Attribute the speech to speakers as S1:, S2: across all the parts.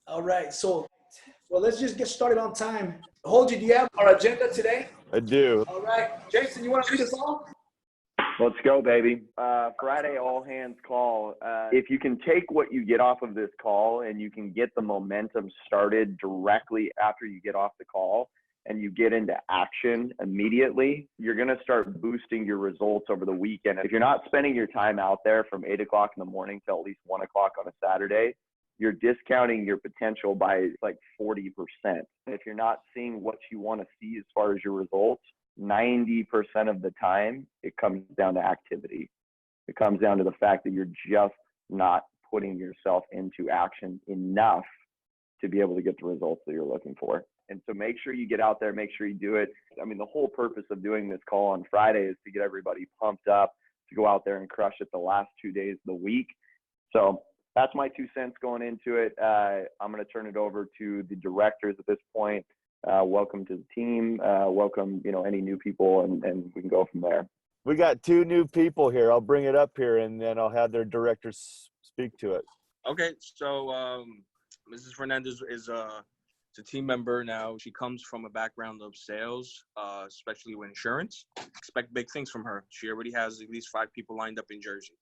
S1: All right. So, well, let's just get started on time. Hold you. Do you have our agenda today?
S2: I do.
S1: All right. Jason, you want to lead us off?
S3: Let's go, baby. Friday all hands call. If you can take what you get off of this call and you can get the momentum started directly after you get off the call and you get into action immediately, you're going to start boosting your results over the weekend. If you're not spending your time out there from 8 o'clock in the morning till at least 1 o'clock on a Saturday, you're discounting your potential by like 40%. If you're not seeing what you want to see as far as your results, 90% of the time, it comes down to activity. It comes down to the fact that you're just not putting yourself into action enough to be able to get the results that you're looking for. And so make sure you get out there, make sure you do it. I mean, the whole purpose of doing this call on Friday is to get everybody pumped up, to go out there and crush it the last 2 days of the week. So that's my 2 cents going into it. I'm going to turn it over to the directors at this point. Welcome to the team. Welcome, any new people, and we can go from there.
S2: We got 2 new people here. I'll bring it up here, and then I'll have their directors speak to it.
S4: Okay, so Mrs. Fernandez is a team member now. She comes from a background of sales, especially with insurance. Expect big things from her. She already has at least 5 people lined up in Jersey.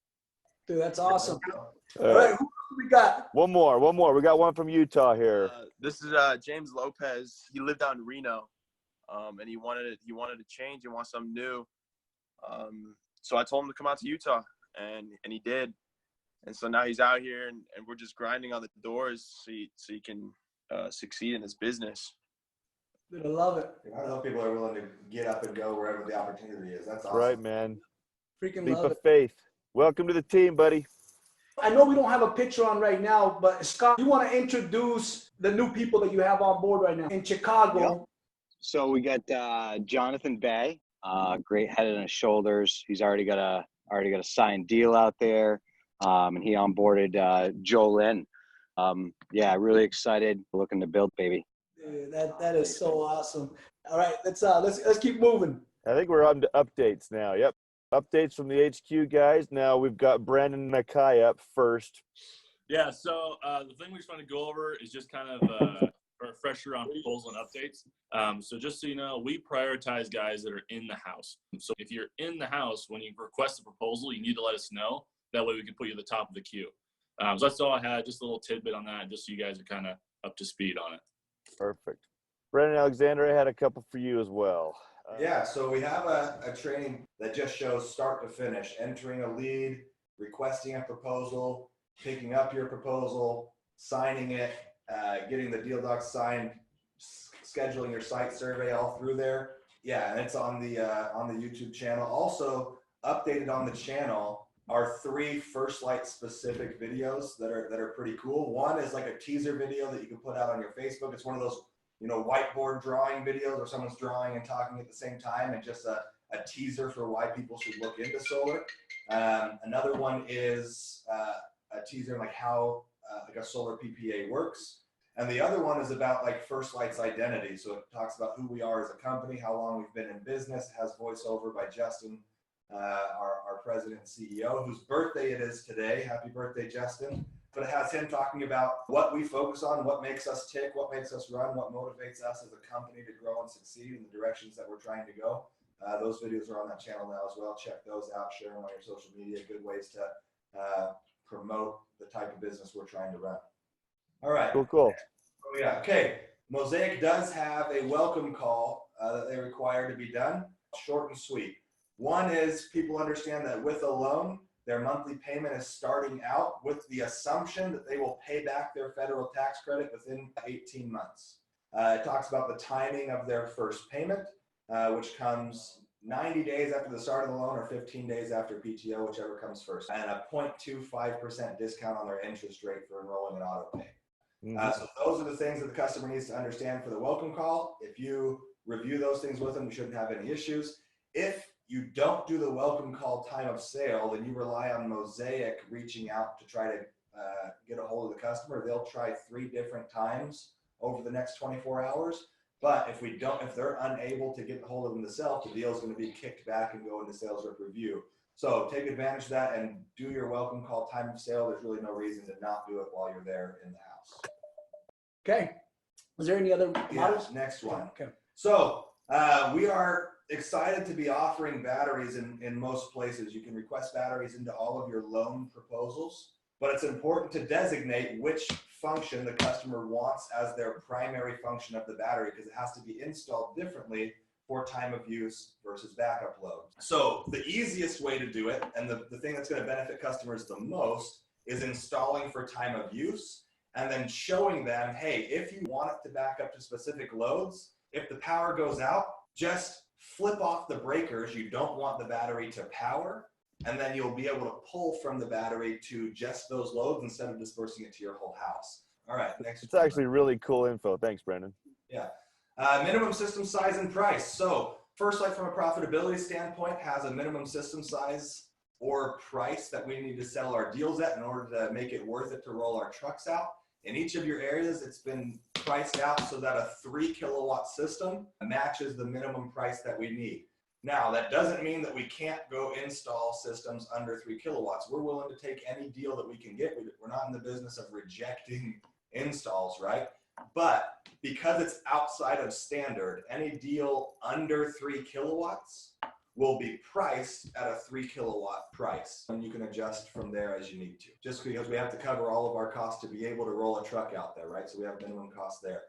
S1: Dude, that's awesome. All right, who we got?
S2: One more. We got one from Utah here.
S5: This is James Lopez. He lived out in Reno, and he wanted to change. He wants something new. So I told him to come out to Utah, and he did. And so now he's out here, and we're just grinding on the doors so he can succeed in his business.
S1: Dude, I love it.
S6: I know people are willing to get up and go wherever the opportunity is. That's awesome.
S2: Right, man.
S1: Freaking
S2: Leap
S1: love
S2: of
S1: it.
S2: faith. Welcome to the team, buddy.
S1: I know we don't have a picture on right now, but Scott, you want to introduce the new people that you have on board right now in Chicago?
S7: Yep. So we got Jonathan Bay, great head and shoulders. He's already got a signed deal out there, and he onboarded Joe Lynn. Really excited, looking to build, baby.
S1: Dude, that is so awesome. All right, let's keep moving.
S2: I think we're on to updates now. Yep. Updates from the HQ guys. Now we've got Brandon Mackay up first.
S8: Yeah, so the thing we just want to go over is just kind of a refresher on proposal and updates. So just so you know, we prioritize guys that are in the house. So if you're in the house, when you request a proposal, you need to let us know. That way we can put you at the top of the queue. So that's all I had, just a little tidbit on that, just so you guys are kind of up to speed on it.
S2: Perfect. Brandon Alexander, I had a couple for you as well.
S6: Yeah, so we have a training that just shows start to finish, entering a lead, requesting a proposal, picking up your proposal, signing it, getting the deal docs signed, scheduling your site survey, all through there. Yeah, and it's on the YouTube channel. Also updated on the channel are 3 First Light specific videos that are pretty cool. One is like a teaser video that you can put out on your Facebook. It's one of those whiteboard drawing videos where someone's drawing and talking at the same time, and just a teaser for why people should look into solar. Another one is a teaser like how like a solar PPA works. And the other one is about like First Light's identity. So it talks about who we are as a company, how long we've been in business. It has voiceover by Justin, our president and CEO, whose birthday it is today. Happy birthday, Justin. But it has him talking about what we focus on, what makes us tick, what makes us run, what motivates us as a company to grow and succeed in the directions that we're trying to go. Those videos are on that channel now as well. Check those out, share them on your social media. Good ways to promote the type of business we're trying to run. All right.
S2: Cool.
S6: Oh, yeah. Okay. Mosaic does have a welcome call that they require to be done. Short and sweet. One is people understand that with a loan, their monthly payment is starting out with the assumption that they will pay back their federal tax credit within 18 months. It talks about the timing of their first payment, which comes 90 days after the start of the loan or 15 days after PTO, whichever comes first, and a 0.25% discount on their interest rate for enrolling in auto pay. So those are the things that the customer needs to understand for the welcome call. If you review those things with them, you shouldn't have any issues. If you don't do the welcome call time of sale, then you rely on Mosaic reaching out to try to get a hold of the customer. They'll try 3 different times over the next 24 hours. But if they're unable to get a hold of them themselves, the deal is going to be kicked back and go into sales rep review. So take advantage of that and do your welcome call time of sale. There's really no reason to not do it while you're there in the house.
S1: Okay. Is there any other models?
S6: Yeah, next one.
S1: Okay.
S6: So we are excited to be offering batteries in most places. You can request batteries into all of your loan proposals, but it's important to designate which function the customer wants as their primary function of the battery, because it has to be installed differently for time of use versus backup load. So the easiest way to do it, and the thing that's going to benefit customers the most, is installing for time of use and then showing them, hey, if you want it to back up to specific loads, if the power goes out, just flip off the breakers you don't want the battery to power, and then you'll be able to pull from the battery to just those loads instead of dispersing it to your whole house. All right, next.
S2: It's actually really cool info. Thanks, Brandon.
S6: Yeah. Minimum system size and price. So First Light, from a profitability standpoint, has a minimum system size or price that we need to sell our deals at in order to make it worth it to roll our trucks out. In each of your areas, it's been priced out so that a 3 kilowatt system matches the minimum price that we need. Now, that doesn't mean that we can't go install systems under 3 kilowatts. We're willing to take any deal that we can get. We're not in the business of rejecting installs, right? But because it's outside of standard, any deal under 3 kilowatts will be priced at a 3 kilowatt price, and you can adjust from there as you need to, just because we have to cover all of our costs to be able to roll a truck out there, right? So we have minimum costs there.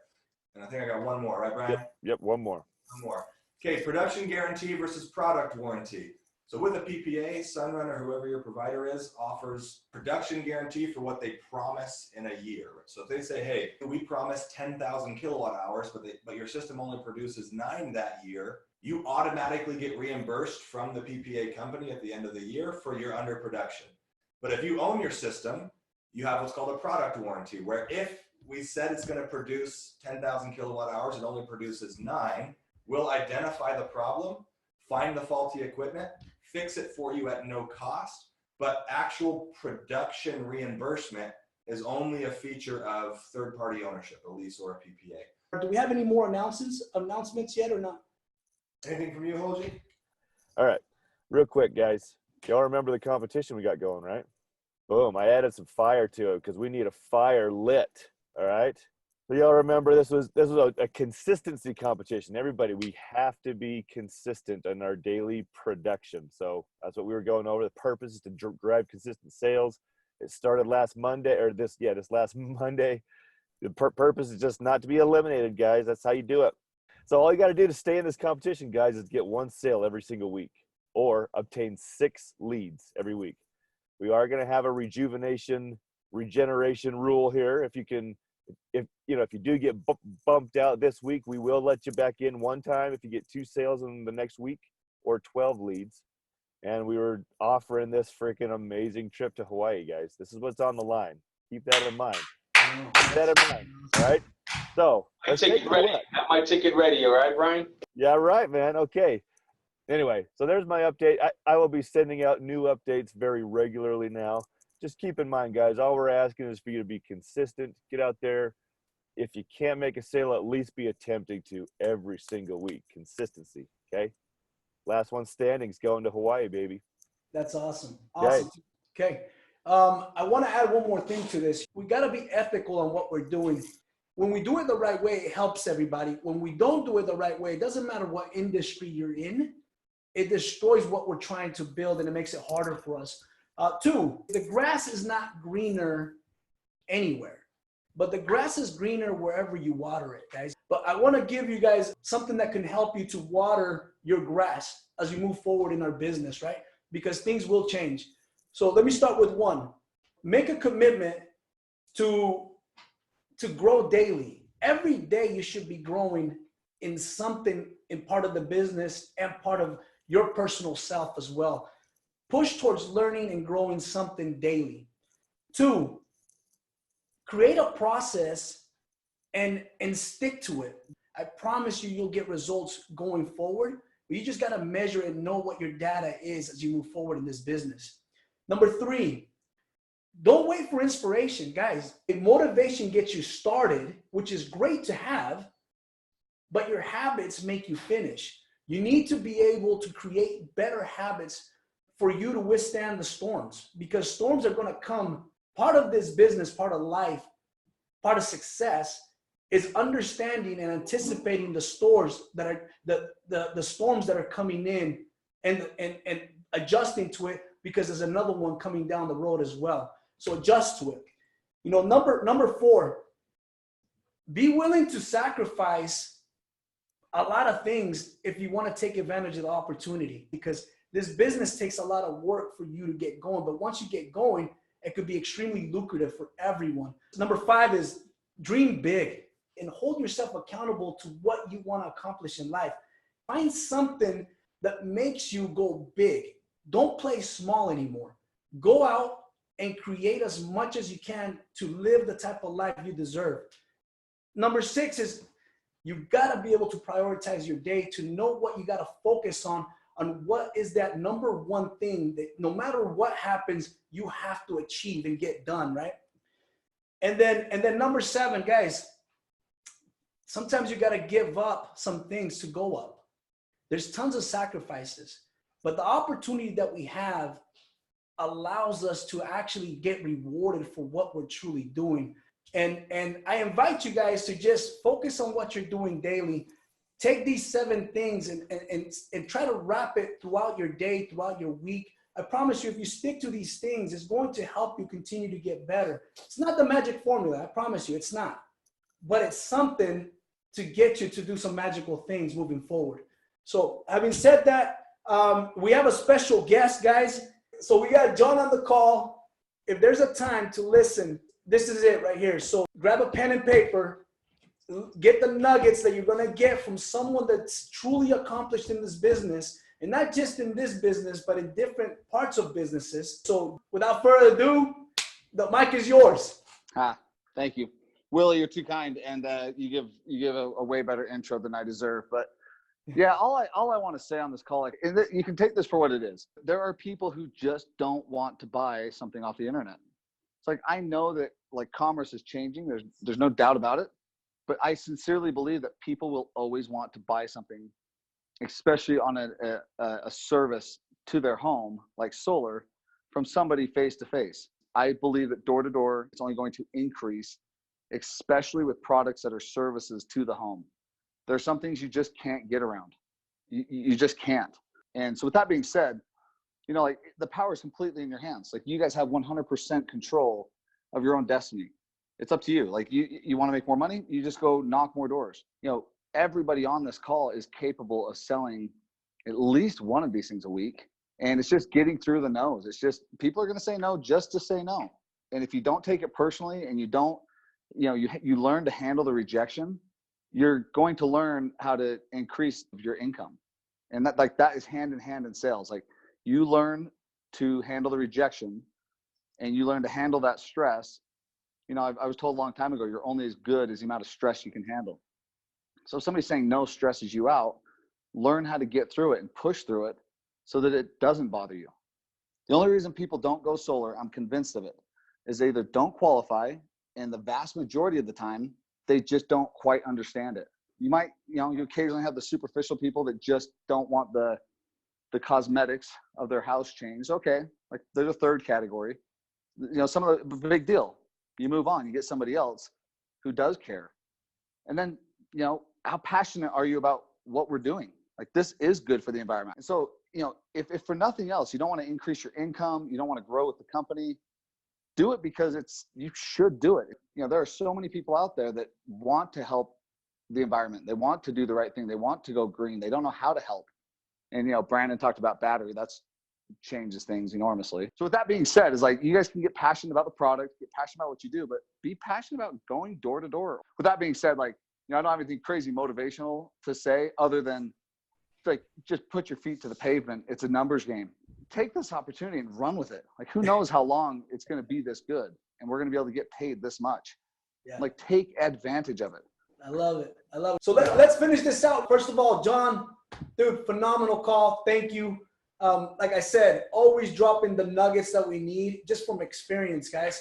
S6: And I think I got one more, right, Brian?
S2: Yep, one more.
S6: One more. Okay, production guarantee versus product warranty. So with a PPA, Sunrun or whoever your provider is offers production guarantee for what they promise in a year. So if they say, hey, we promise 10,000 kilowatt hours, but your system only produces 9 that year, you automatically get reimbursed from the PPA company at the end of the year for your underproduction. But if you own your system, you have what's called a product warranty, where if we said it's going to produce 10,000 kilowatt hours, it only produces 9, we'll identify the problem, find the faulty equipment, fix it for you at no cost, but actual production reimbursement is only a feature of third-party ownership, a lease or a PPA.
S1: Do we have any more announcements yet or not?
S6: Anything from you, Holgi?
S2: All right, real quick, guys. Y'all remember the competition we got going, right? Boom, I added some fire to it because we need a fire lit, all right? So y'all remember this was a consistency competition. Everybody, we have to be consistent in our daily production. So that's what we were going over. The purpose is to drive consistent sales. It started last Monday, or this last Monday. The purpose is just not to be eliminated, guys. That's how you do it. So all you got to do to stay in this competition, guys, is get 1 sale every single week or obtain 6 leads every week. We are going to have a regeneration rule here. If you do get bumped out this week, we will let you back in one time if you get 2 sales in the next week or 12 leads. And we were offering this freaking amazing trip to Hawaii, guys. This is what's on the line. Keep that in mind. Keep that in mind, all right? So
S9: My ticket ready. Have my ticket ready, all right, Brian?
S2: Yeah, right, man. Okay. Anyway, so there's my update. I will be sending out new updates very regularly now. Just keep in mind, guys, all we're asking is for you to be consistent. Get out there. If you can't make a sale, at least be attempting to every single week. Consistency, okay? Last one standing is going to Hawaii, baby.
S1: That's awesome. Awesome. Okay. I want to add one more thing to this. We got to be ethical on what we're doing. When we do it the right way, it helps everybody. When we don't do it the right way, it doesn't matter what industry you're in. It destroys what we're trying to build, and it makes it harder for us. 2, the grass is not greener anywhere, but the grass is greener wherever you water it, guys. But I want to give you guys something that can help you to water your grass as you move forward in our business, right? Because things will change. So let me start with 1. Make a commitment to grow daily. Every day you should be growing in something, in part of the business and part of your personal self as well. Push towards learning and growing something daily. 2, create a process and stick to it. I promise you'll get results going forward, but you just got to measure and know what your data is as you move forward in this business. Number 3, don't wait for inspiration, guys. Motivation gets you started, which is great to have, but your habits make you finish. You need to be able to create better habits for you to withstand the storms, because storms are going to come. Part of this business, part of life, part of success is understanding and anticipating the stores that are the storms that are coming in and adjusting to it, because there's another one coming down the road as well. So adjust to it. You know, number 4, be willing to sacrifice a lot of things if you want to take advantage of the opportunity, because this business takes a lot of work for you to get going. But once you get going, it could be extremely lucrative for everyone. Number 5 is dream big and hold yourself accountable to what you want to accomplish in life. Find something that makes you go big. Don't play small anymore. Go out and create as much as you can to live the type of life you deserve. Number 6 is you've got to be able to prioritize your day, to know what you got to focus on what is that number 1 thing that no matter what happens, you have to achieve and get done, right? And then number 7, guys, sometimes you got to give up some things to go up. There's tons of sacrifices, but the opportunity that we have allows us to actually get rewarded for what we're truly doing. And I invite you guys to just focus on what you're doing daily. Take these 7 things and try to wrap it throughout your day, throughout your week. I promise you, if you stick to these things, it's going to help you continue to get better. It's not the magic formula, I promise you, it's not. But it's something to get you to do some magical things moving forward. So having said that, we have a special guest, guys. So we got John on the call. If there's a time to listen, this is it right here. So grab a pen and paper, get the nuggets that you're going to get from someone that's truly accomplished in this business, and not just in this business, but in different parts of businesses. So without further ado, the mic is yours.
S10: Thank you. Willie, you're too kind, and you give a way better intro than I deserve. But yeah, all I want to say on this call, you can take this for what it is. There are people who just don't want to buy something off the internet. It's like, I know that like commerce is changing. There's no doubt about it. But I sincerely believe that people will always want to buy something, especially on a service to their home, like solar, from somebody face to face. I believe that door to door, it's only going to increase, especially with products that are services to the home. There are some things you just can't get around. You just can't. And so with that being said, you know, like the power is completely in your hands. Like you guys have 100% control of your own destiny. It's up to you. Like you want to make more money, you just go knock more doors. You know, everybody on this call is capable of selling at least one of these things a week. And it's just getting through the no's. It's just, people are going to say no just to say no. And if you don't take it personally and you don't, you know, you learn to handle the rejection, you're going to learn how to increase your income. And that is hand in hand in sales. Like you learn to handle the rejection and you learn to handle that stress. You know, I was told a long time ago, you're only as good as the amount of stress you can handle. So if somebody's saying no stresses you out, learn how to get through it and push through it so that it doesn't bother you. The only reason people don't go solar, I'm convinced of it, is they either don't qualify, and the vast majority of the time, they just don't quite understand it. You might, you know, you occasionally have the superficial people that just don't want the cosmetics of their house changed. Okay, like there's a third category. You know, some of the big deal. You move on, you get somebody else who does care. And then, you know, how passionate are you about what we're doing? Like this is good for the environment. And so, you know, if for nothing else, you don't want to increase your income, you don't want to grow with the company, do it because you should do it. You know, there are so many people out there that want to help the environment. They want to do the right thing. They want to go green. They don't know how to help. And, you know, Brandon talked about battery. That's changes things enormously. So with that being said, is like, you guys can get passionate about the product, get passionate about what you do, but be passionate about going door to door. With that being said, like, you know, I don't have anything crazy motivational to say other than like, just put your feet to the pavement. It's a numbers game. Take this opportunity and run with it. Like, who knows how long it's going to be this good and we're going to be able to get paid this much. Yeah. Like, take advantage of it.
S1: I love it. I love it. So let's finish this out. First of all, John, dude, phenomenal call. Thank you. Like I said, always dropping the nuggets that we need just from experience, guys.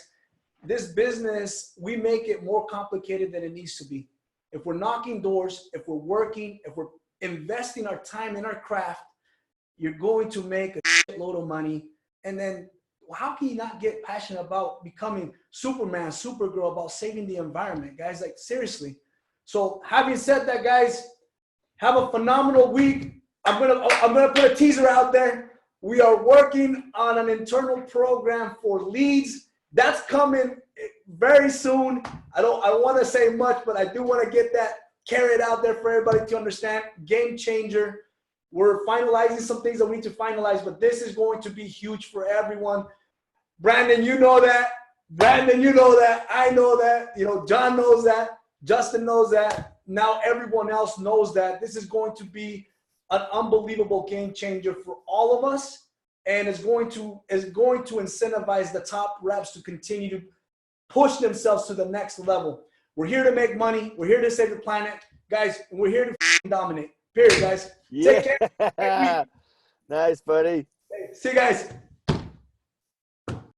S1: This business, we make it more complicated than it needs to be. If we're knocking doors, if we're working, if we're investing our time in our craft, you're going to make a shitload of money. And then how can you not get passionate about becoming Superman, Supergirl, about saving the environment, guys? Like, seriously, So having said that, guys, have a phenomenal week. I'm gonna put a teaser out there. We are working on an internal program for leads. That's coming very soon. I don't want to say much, but I do want to get that carried out there for everybody to understand. Game changer. We're finalizing some things that we need to finalize, but this is going to be huge for everyone. Brandon, you know that. Brandon, you know that. I know that. You know, John knows that. Justin knows that. Now everyone else knows that. This is going to be an unbelievable game changer for all of us, and is going to incentivize the top reps to continue to push themselves to the next level. We're here to make money. We're here to save the planet. Guys, we're here to dominate. Period, guys.
S2: Yeah.
S1: Take care.
S2: Nice, buddy.
S1: See you guys.